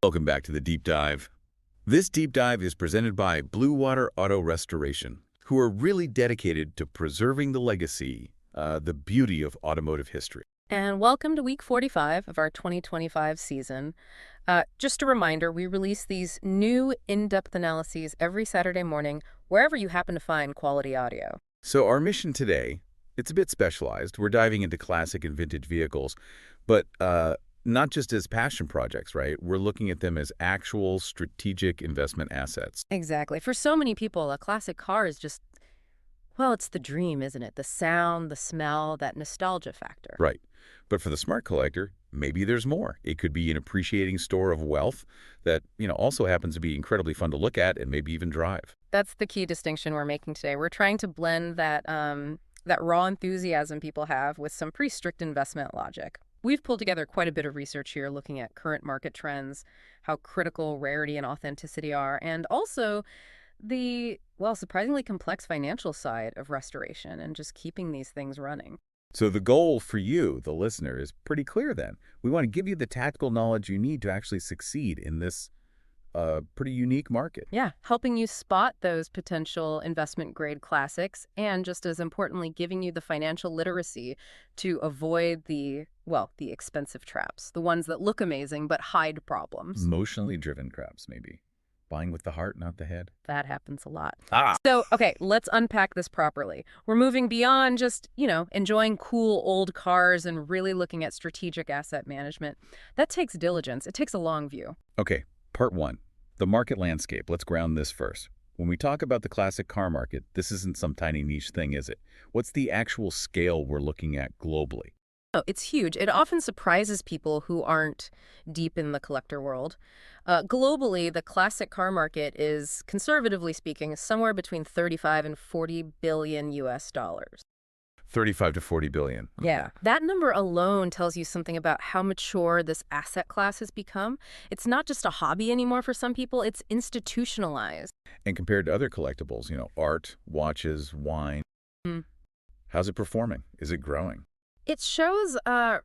Welcome back to the Deep Dive. This deep dive is presented by Bluewater Auto Restoration, who are really dedicated to preserving the legacy, the beauty of automotive history. And welcome to week 45 of our 2025 season. Just a reminder, we release these new in-depth analyses every Saturday morning, wherever you happen to find quality audio. So our mission today, it's a bit specialized. We're diving into classic and vintage vehicles, but not just as passion projects, right? We're looking at them as actual strategic investment assets. Exactly. For so many people, a classic car is just, well, it's the dream, isn't it? The sound, the smell, that nostalgia factor. Right. But for the smart collector, maybe there's more. It could be an appreciating store of wealth that, also happens to be incredibly fun to look at and maybe even drive. That's the key distinction we're making today. We're trying to blend that raw enthusiasm people have with some pretty strict investment logic. We've pulled together quite a bit of research here looking at current market trends, how critical rarity and authenticity are, and also the, well, surprisingly complex financial side of restoration and just keeping these things running. So the goal for you, the listener, is pretty clear then. We want to give you the tactical knowledge you need to actually succeed in this pretty unique market. Yeah, helping you spot those potential investment-grade classics and, just as importantly, giving you the financial literacy to avoid the expensive traps, the ones that look amazing but hide problems. Emotionally driven traps, maybe. Buying with the heart, not the head. That happens a lot. Ah! So, okay, let's unpack this properly. We're moving beyond just, enjoying cool old cars and really looking at strategic asset management. That takes diligence. It takes a long view. Okay, part one, the market landscape. Let's ground this first. When we talk about the classic car market, this isn't some tiny niche thing, is it? What's the actual scale we're looking at globally? Oh, it's huge. It often surprises people who aren't deep in the collector world. Globally, the classic car market is, conservatively speaking, somewhere between 35 and 40 billion US dollars. 35 to 40 billion. Yeah. That number alone tells you something about how mature this asset class has become. It's not just a hobby anymore for some people, it's institutionalized. And compared to other collectibles, art, watches, wine, how's it performing? Is it growing? It shows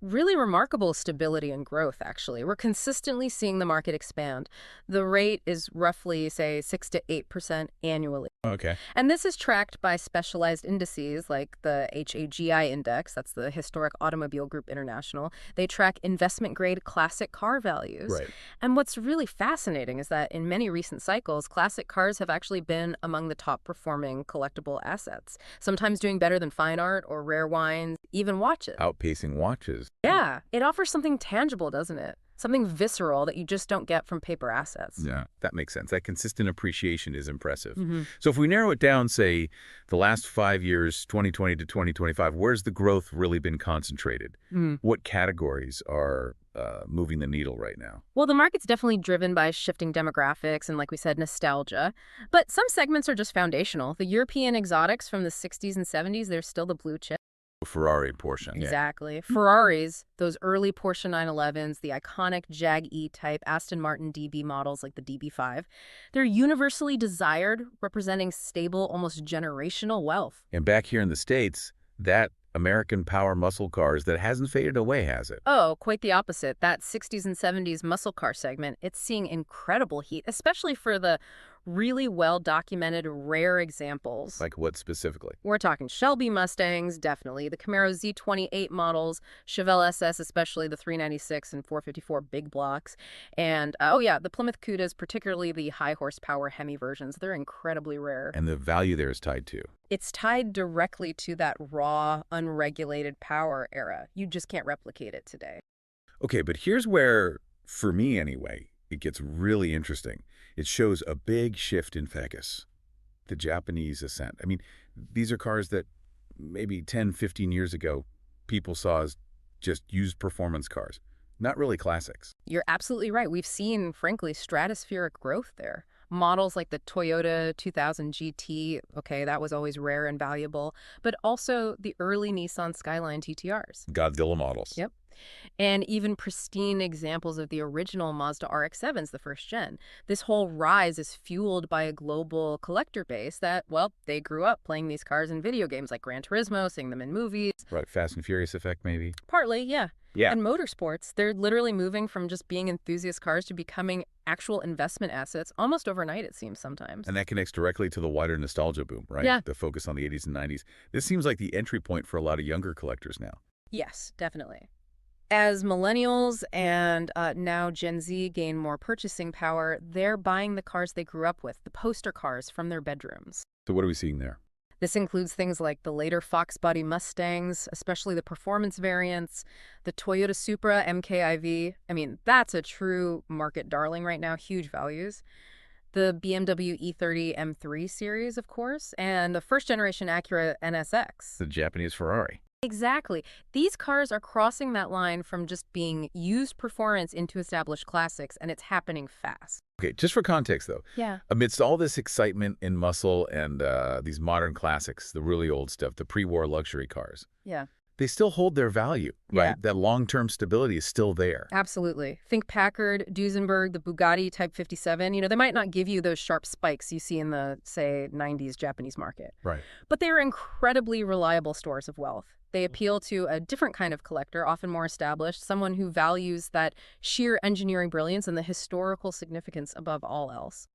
really remarkable stability and growth, actually. We're consistently seeing the market expand. The rate is roughly, say, 6 to 8% annually. Okay. And this is tracked by specialized indices like the HAGI Index, that's the Historic Automobile Group International. They track investment-grade classic car values. Right. And what's really fascinating is that in many recent cycles, classic cars have actually been among the top-performing collectible assets, sometimes doing better than fine art or rare wines, even watches. Outpacing watches. Yeah, it offers something tangible, doesn't it? Something visceral that you just don't get from paper assets. Yeah, that makes sense. That consistent appreciation is impressive. So if we narrow it down, say, the last 5 years, 2020 to 2025, where's the growth really been concentrated? What categories are moving the needle right now? Well, the market's definitely driven by shifting demographics and, like we said, nostalgia. But some segments are just foundational. The European exotics from the 60s and 70s, they're still the blue chip. Ferrari, Porsche. Exactly. Yeah. Ferraris, those early Porsche 911s, the iconic Jag E-type Aston Martin DB models like the DB5, they're universally desired, representing stable, almost generational wealth. And back here in the States, that American power muscle cars that hasn't faded away, has it? Oh, quite the opposite. That 60s and 70s muscle car segment, it's seeing incredible heat, especially for the really well-documented rare examples. Like what specifically? We're talking Shelby Mustangs, definitely, the Camaro Z28 models, Chevelle SS, especially the 396 and 454 big blocks, and, the Plymouth Cudas, particularly the high-horsepower Hemi versions. They're incredibly rare. And the value there is tied to? It's tied directly to that raw, unregulated power era. You just can't replicate it today. Okay, but here's where, for me anyway, it gets really interesting. It shows a big shift in focus, the Japanese ascent. I mean, these are cars that maybe 10, 15 years ago, people saw as just used performance cars, not really classics. You're absolutely right. We've seen, frankly, stratospheric growth there. Models like the Toyota 2000 GT, okay, that was always rare and valuable, but also the early Nissan Skyline GTRs. Godzilla models. Yep. And even pristine examples of the original Mazda RX-7s, the first gen. This whole rise is fueled by a global collector base that, well, they grew up playing these cars in video games like Gran Turismo, seeing them in movies. Right, Fast and Furious effect maybe. Partly, yeah. Yeah. And motorsports, they're literally moving from just being enthusiast cars to becoming actual investment assets almost overnight, it seems sometimes. And that connects directly to the wider nostalgia boom, right? Yeah. The focus on the 80s and 90s. This seems like the entry point for a lot of younger collectors now. Yes, definitely. As millennials and now Gen Z gain more purchasing power, they're buying the cars they grew up with, the poster cars from their bedrooms. So what are we seeing there? This includes things like the later Fox body Mustangs, especially the performance variants, the Toyota Supra MKIV. I mean, that's a true market darling right now, huge values. The BMW E30 M3 series, of course, and the first generation Acura NSX. The Japanese Ferrari. Exactly. These cars are crossing that line from just being used performance into established classics, and it's happening fast. Okay, just for context, though, Yeah. amidst all this excitement in muscle and these modern classics, the really old stuff, the pre-war luxury cars, Yeah. they still hold their value, Yeah. right? That long-term stability is still there. Absolutely. Think Packard, Duesenberg, the Bugatti Type 57. They might not give you those sharp spikes you see in the, say, 90s Japanese market. Right. But they are incredibly reliable stores of wealth. They appeal to a different kind of collector, often more established, someone who values that sheer engineering brilliance and the historical significance above all else.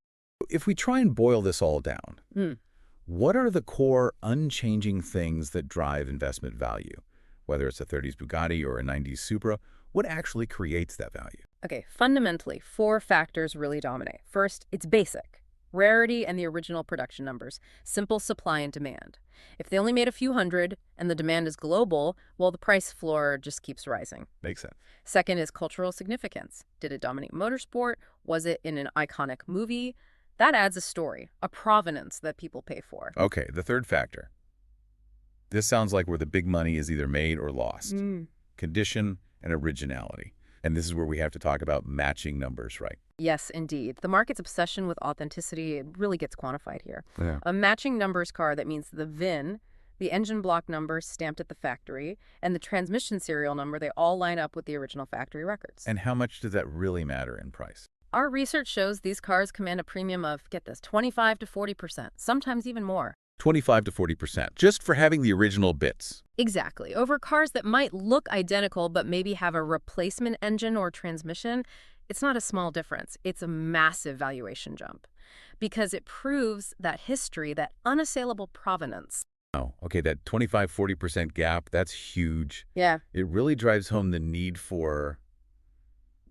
If we try and boil this all down, Mm. what are the core unchanging things that drive investment value? Whether it's a 30s Bugatti or a 90s Supra, what actually creates that value? Okay, fundamentally, 4 factors really dominate. First, it's basic. Rarity and the original production numbers. Simple supply and demand. If they only made a few hundred and the demand is global, well, the price floor just keeps rising. Makes sense. Second is cultural significance. Did it dominate motorsport? Was it in an iconic movie? That adds a story, a provenance that people pay for. Okay, the third factor. This sounds like where the big money is either made or lost. Condition and originality. And this is where we have to talk about matching numbers, right? Yes, indeed. The market's obsession with authenticity really gets quantified here. Yeah. A matching numbers car, that means the VIN, the engine block number stamped at the factory, and the transmission serial number, they all line up with the original factory records. And how much does that really matter in price? Our research shows these cars command a premium of, get this, 25 to 40%, sometimes even more. 25 to 40%, just for having the original bits. Exactly. Over cars that might look identical but maybe have a replacement engine or transmission, it's not a small difference. It's a massive valuation jump because it proves that history, that unassailable provenance. Oh, okay, that 25–40% gap, that's huge. Yeah. It really drives home the need for,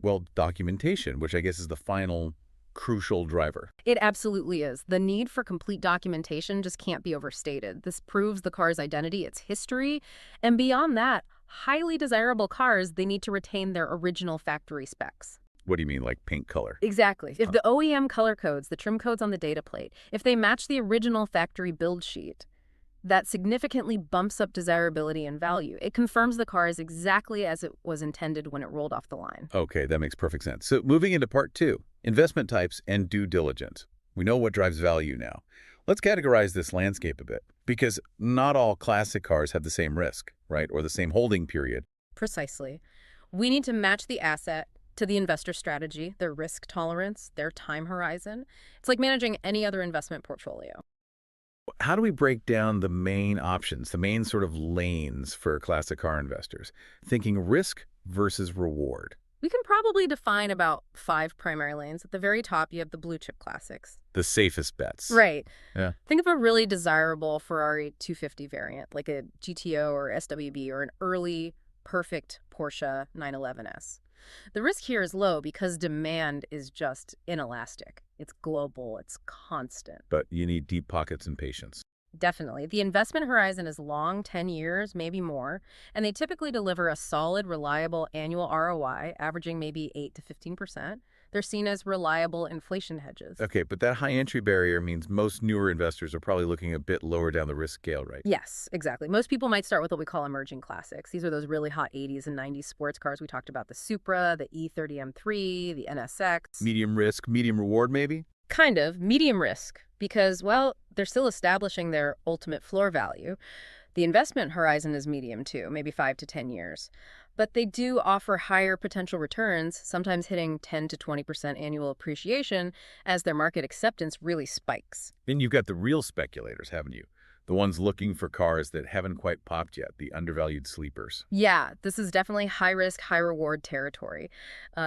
well, documentation, which I guess is the final crucial driver. It absolutely is. The need for complete documentation just can't be overstated. This proves the car's identity, its history, and beyond that, highly desirable cars, they need to retain their original factory specs. What do you mean, like paint color? Exactly. If the OEM color codes, the trim codes on the data plate, if they match the original factory build sheet, that significantly bumps up desirability and value. It confirms the car is exactly as it was intended when it rolled off the line. Okay, that makes perfect sense. So moving into part 2, investment types and due diligence. We know what drives value now. Let's categorize this landscape a bit, because not all classic cars have the same risk, right, or the same holding period. Precisely. We need to match the asset to the investor strategy, their risk tolerance, their time horizon. It's like managing any other investment portfolio. How do we break down the main options, the main sort of lanes for classic car investors? Thinking risk versus reward. We can probably define about 5 primary lanes. At the very top, you have the blue chip classics. The safest bets. Right. Yeah. Think of a really desirable Ferrari 250 variant, like a GTO or SWB or an early, perfect Porsche 911S. The risk here is low because demand is just inelastic. It's global. It's constant. But you need deep pockets and patience. Definitely. The investment horizon is long, 10 years, maybe more, and they typically deliver a solid, reliable annual ROI, averaging maybe 8 to 15%. They're seen as reliable inflation hedges. Okay, but that high entry barrier means most newer investors are probably looking a bit lower down the risk scale, right? Yes, exactly. Most people might start with what we call emerging classics. These are those really hot 80s and 90s sports cars. We talked about the Supra, the E30 M3, the NSX. Medium risk, medium reward, maybe? Kind of. Medium risk. Because, well, they're still establishing their ultimate floor value. The investment horizon is medium, too, maybe 5 to 10 years. But they do offer higher potential returns, sometimes hitting 10 to 20% annual appreciation as their market acceptance really spikes. Then you've got the real speculators, haven't you? The ones looking for cars that haven't quite popped yet, the undervalued sleepers. Yeah, this is definitely high risk, high reward territory.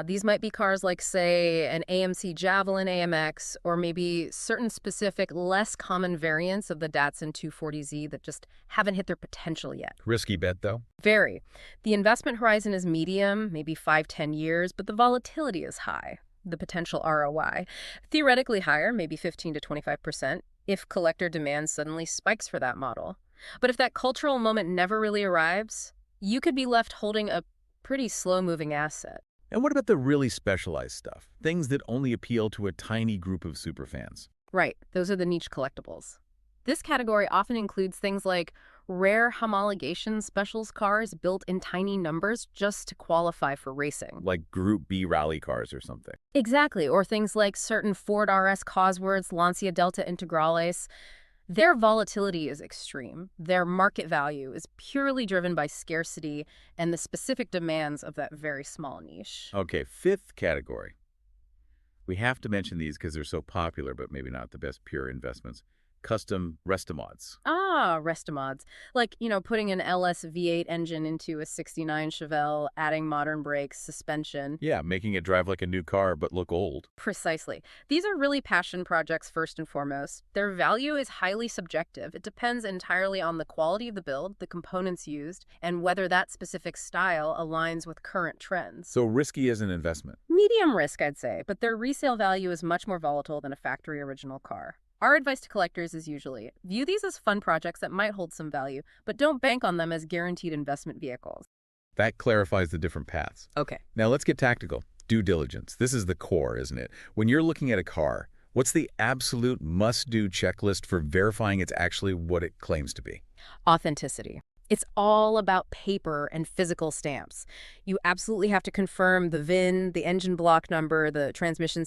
These might be cars like, say, an AMC Javelin AMX, or maybe certain specific, less common variants of the Datsun 240Z that just haven't hit their potential yet. Risky bet, though? Very. The investment horizon is medium, maybe 5–10 years, but the volatility is high. The potential ROI, theoretically higher, maybe 15 to 25%, if collector demand suddenly spikes for that model. But if that cultural moment never really arrives, you could be left holding a pretty slow-moving asset. And what about the really specialized stuff? Things that only appeal to a tiny group of superfans. Right, those are the niche collectibles. This category often includes things like rare homologation specials cars built in tiny numbers just to qualify for racing. Like Group B rally cars or something. Exactly, or things like certain Ford RS Cosworths, Lancia Delta Integrales. Their volatility is extreme. Their market value is purely driven by scarcity and the specific demands of that very small niche. Okay, fifth category. We have to mention these because they're so popular, but maybe not the best pure investments. Custom restomods. Ah, restomods. Like, putting an LS V8 engine into a 69 Chevelle, adding modern brakes, suspension. Yeah, making it drive like a new car but look old. Precisely. These are really passion projects first and foremost. Their value is highly subjective. It depends entirely on the quality of the build, the components used, and whether that specific style aligns with current trends. So risky as an investment. Medium risk, I'd say, but their resale value is much more volatile than a factory original car. Our advice to collectors is usually, view these as fun projects that might hold some value, but don't bank on them as guaranteed investment vehicles. That clarifies the different paths. Okay. Now let's get tactical. Due diligence. This is the core, isn't it? When you're looking at a car, what's the absolute must-do checklist for verifying it's actually what it claims to be? Authenticity. It's all about paper and physical stamps. You absolutely have to confirm the VIN, the engine block number, the transmission